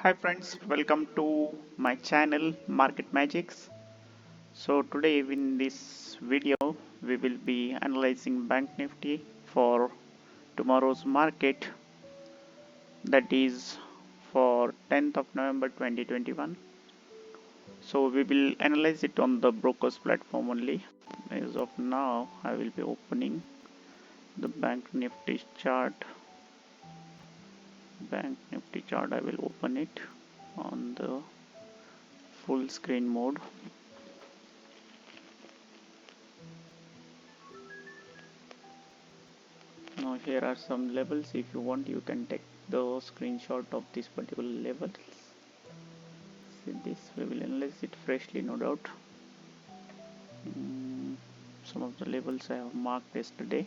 Hi friends, welcome to my channel Market Magix. So today in this video we will be analyzing Bank Nifty for tomorrow's market, that is for 10th of November 2021. So we will analyze it on the brokers platform only. As of now I will be opening the Bank Nifty chart. I will open it on the full screen mode. Now here are some levels. If you want, you can take the screenshot of this particular levels. See this, we will analyze it freshly, no doubt. Some of the levels I have marked yesterday.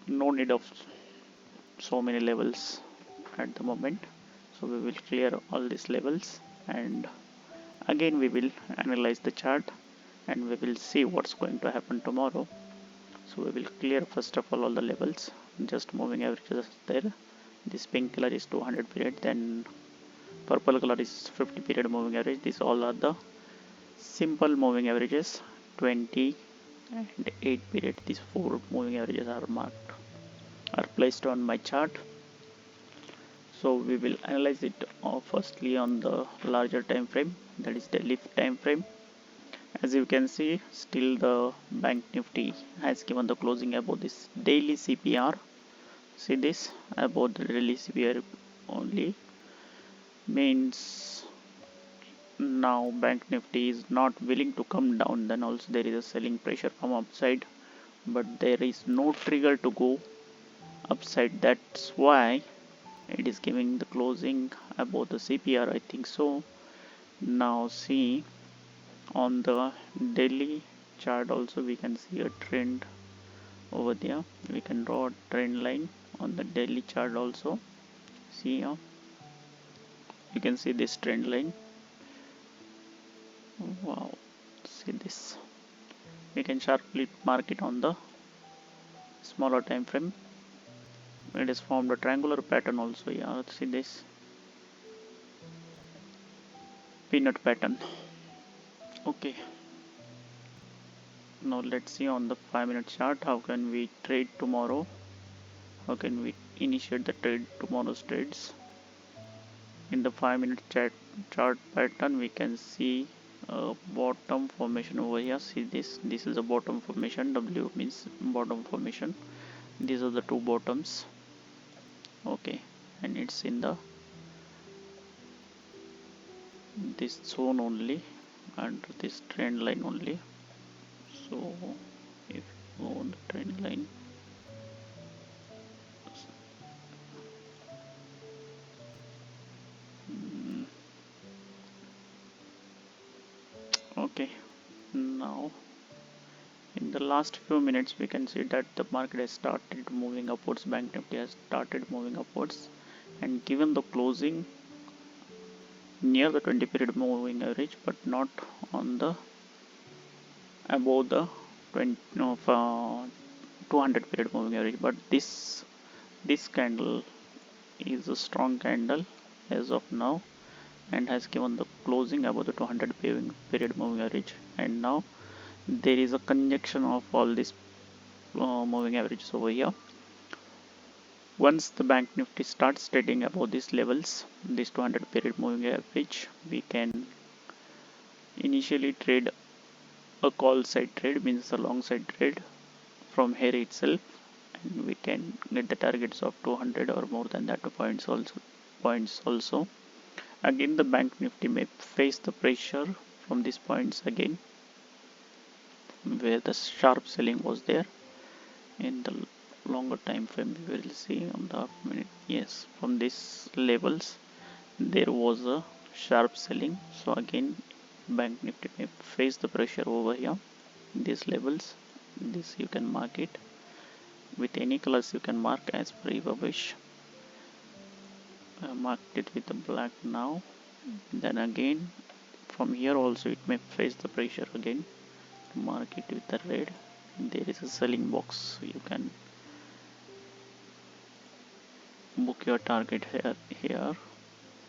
No need of so many levels at the moment. So we will clear all these levels and again we will analyze the chart and we will see what's going to happen tomorrow. So we will clear first of all the levels. Just moving averages there. This pink color is 200 period, then purple color is 50 period moving average. These all are the simple moving averages. 20 and 8 period, these four moving averages are placed on my chart. So we will analyze it firstly on the larger time frame, that is the daily time frame. As you can see, still the Bank Nifty has given the closing above this daily CPR. See this, above the daily CPR only, means now Bank Nifty is not willing to come down. Then also there is a selling pressure from upside, but there is no trigger to go upside. That's why it is giving the closing above the CPR, I think so. Now see, on the daily chart also we can see a trend over there. We can draw a trend line on the daily chart also. See here, you can see this trend line. Wow, see this. We can sharply mark it on the smaller time frame. It is formed a triangular pattern also. Yeah, see this peanut pattern. Okay, now let's see on the 5-minute chart how can we trade tomorrow. How can we initiate the trade, tomorrow's trades? In the 5-minute chart pattern, we can see a bottom formation over here. See this, this is a bottom formation. W means bottom formation. These are the two bottoms. Okay, and it's in the this zone only and this trend line only. So if you go on the trend line, okay, now in the last few minutes we can see that the market has started moving upwards. Bank Nifty has started moving upwards and given the closing near the 20 period moving average, but not on the above the 200 period moving average. But this candle is a strong candle as of now and has given the closing above the 200 period moving average, and now there is a conjunction of all these moving averages over here. Once the Bank Nifty starts trading above these levels, this 200 period moving average, we can initially trade a call side trade, means a long side trade from here itself, and we can get the targets of 200 or more than that points also. Again the Bank Nifty may face the pressure from these points again, where the sharp selling was there. In the longer time frame we will see on the minute, yes, from these levels there was a sharp selling. So again Bank Nifty may face the pressure over here, these levels. This you can mark it with any colors, you can mark as per your wish. I marked it with the black now. Then again from here also it may face the pressure again. Mark it with the red. There is a selling box, you can book your target here.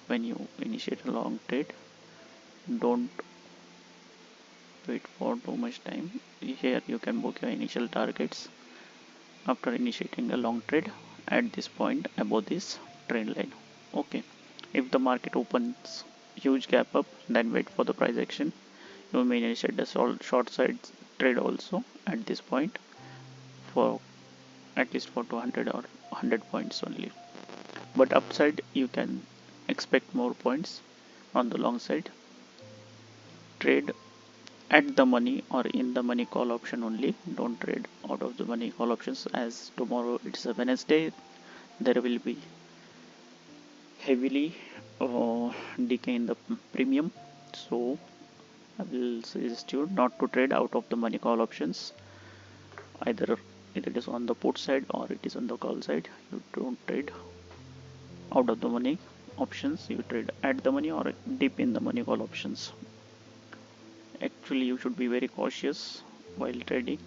when you initiate a long trade, don't wait for too much time. Here you can book your initial targets after initiating a long trade at this point above this trend line. Okay, if the market opens huge gap up, then wait for the price action. You may initiate the short side trade also at this point for at least for 200 or 100 points only, but upside you can expect more points. On the long side, trade at the money or in the money call option only. Don't trade out of the money call options, as tomorrow it's a Wednesday, there will be heavily decay in the premium. So I will suggest you not to trade out of the money call options. Either it is on the put side or it is on the call side. You don't trade out of the money options. You trade at the money or deep in the money call options. Actually, you should be very cautious while trading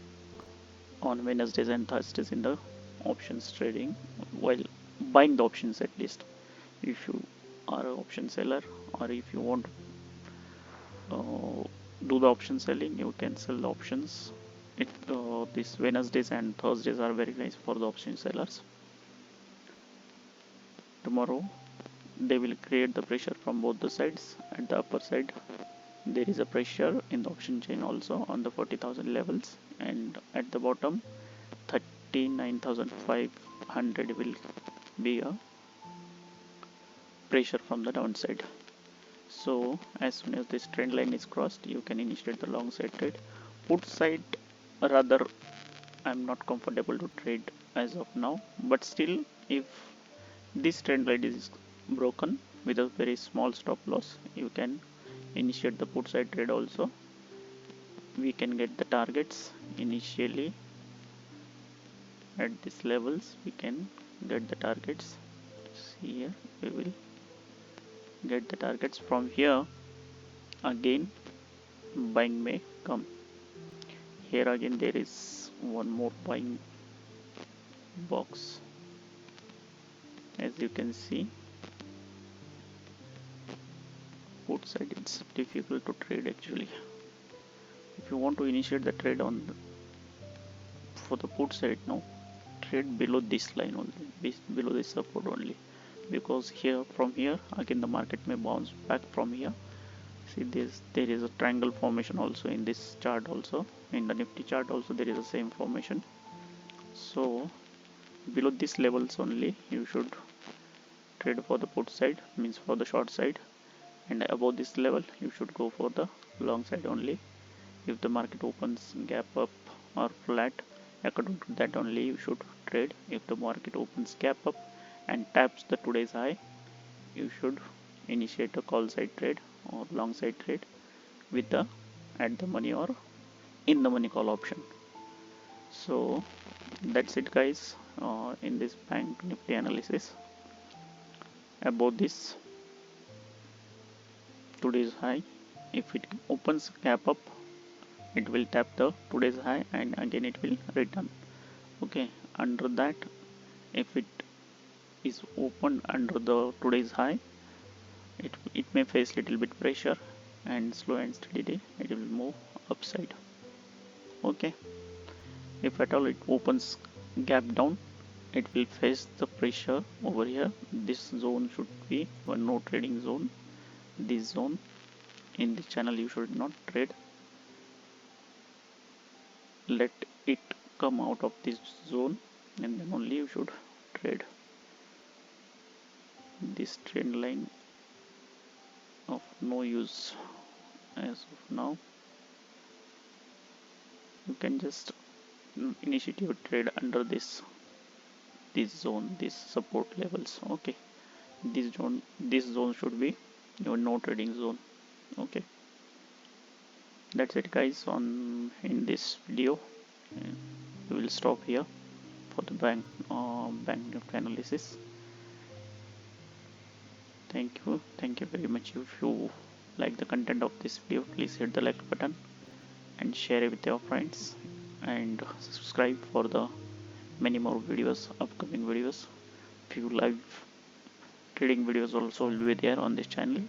on Wednesdays and Thursdays in the options trading, while buying the options at least. If you are an option seller, or if you want to do the option selling, you can sell the options. These Wednesdays and Thursdays are very nice for the option sellers. Tomorrow they will create the pressure from both the sides. At the upper side there is a pressure in the option chain also on the 40,000 levels, and at the bottom 39,500 will be a pressure from the downside. So as soon as this trend line is crossed, you can initiate the long side trade. Put side, rather, I'm not comfortable to trade as of now, but still, if this trend line is broken with a very small stop loss, you can initiate the put side trade also. We can get the targets initially at these levels. We can get the targets. See here, we will get the targets from here. Again buying may come. Here again there is one more buying box. As you can see, put side it's difficult to trade actually. If you want to initiate the trade for the put side now, trade below this line only, below this support only, because here from here again the market may bounce back from here. See this, there is a triangle formation also in this chart, also in the Nifty chart also there is the same formation. So below these levels only you should trade for the put side, means for the short side, and above this level you should go for the long side only. If the market opens gap up or flat, according to that only you should trade. If the market opens gap up and taps the today's high, you should initiate a call side trade or long side trade with the at the money or in the money call option. So that's it guys, in this bank Nifty analysis. Above this today's high, if it opens gap up, it will tap the today's high and again it will return. Okay, under that, if it is opened under the today's high, it may face little bit pressure, and slow and steady it will move upside. Okay, if at all it opens gap down, it will face the pressure over here. This zone should be one no trading zone. This zone, in this channel you should not trade. Let it come out of this zone and then only you should trade. This trend line of no use as of now. You can just initiate your trade under this zone, this support levels. Okay, this zone should be your no trading zone. Okay, that's it guys on in this video. We will stop here for the bank analysis. Thank you very much. If you like the content of this video, please hit the like button and share it with your friends, and subscribe for the many more videos, upcoming videos, few live trading videos also will be there on this channel.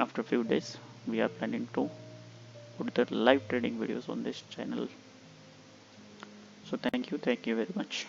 After few days we are planning to put the live trading videos on this channel. So thank you very much.